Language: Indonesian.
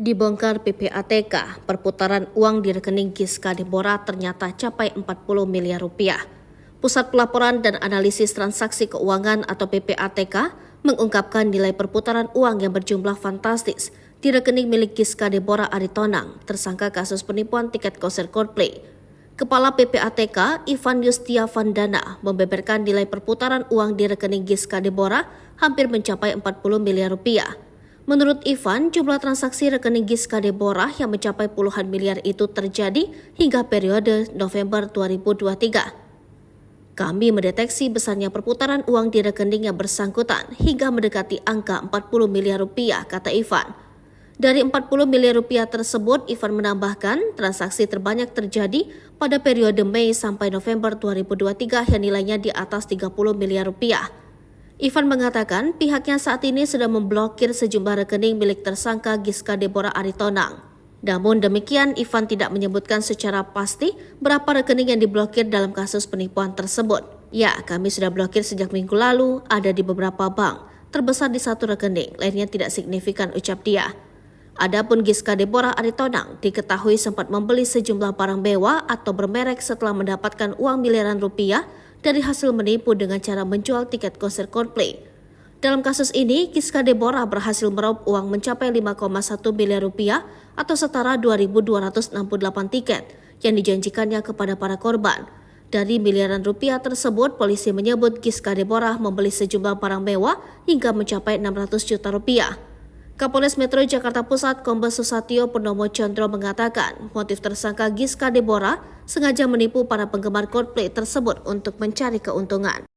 Dibongkar PPATK, perputaran uang di rekening Giska Deborah ternyata capai 40 miliar rupiah. Pusat Pelaporan dan Analisis Transaksi Keuangan atau PPATK mengungkapkan nilai perputaran uang yang berjumlah fantastis di rekening milik Giska Deborah Aritonang, tersangka kasus penipuan tiket konser Coldplay. Kepala PPATK, Ivan Yustiavandana, membeberkan nilai perputaran uang di rekening Giska Deborah hampir mencapai 40 miliar rupiah. Menurut Ivan, jumlah transaksi rekening Giska Deborah yang mencapai puluhan miliar itu terjadi hingga periode November 2023. Kami mendeteksi besarnya perputaran uang di rekening yang bersangkutan hingga mendekati angka 40 miliar rupiah, kata Ivan. Dari 40 miliar rupiah tersebut, Ivan menambahkan transaksi terbanyak terjadi pada periode Mei sampai November 2023 yang nilainya di atas 30 miliar rupiah. Ivan mengatakan pihaknya saat ini sudah memblokir sejumlah rekening milik tersangka Giska Deborah Aritonang. Namun demikian, Ivan tidak menyebutkan secara pasti berapa rekening yang diblokir dalam kasus penipuan tersebut. Ya, kami sudah blokir sejak minggu lalu, ada di beberapa bank. Terbesar di satu rekening, lainnya tidak signifikan, ucap dia. Adapun Giska Deborah Aritonang diketahui sempat membeli sejumlah barang mewah atau bermerek setelah mendapatkan uang miliaran rupiah dari hasil menipu dengan cara menjual tiket konser Coldplay. Dalam kasus ini, Giska Deborah berhasil meraup uang mencapai 5,1 miliar rupiah atau setara 2.268 tiket yang dijanjikannya kepada para korban. Dari miliaran rupiah tersebut, polisi menyebut Giska Deborah membeli sejumlah barang mewah hingga mencapai 600 juta rupiah. Kapolres Metro Jakarta Pusat Kombes Susatyo Purnomo Condro mengatakan motif tersangka Giska Deborah sengaja menipu para penggemar Coldplay tersebut untuk mencari keuntungan.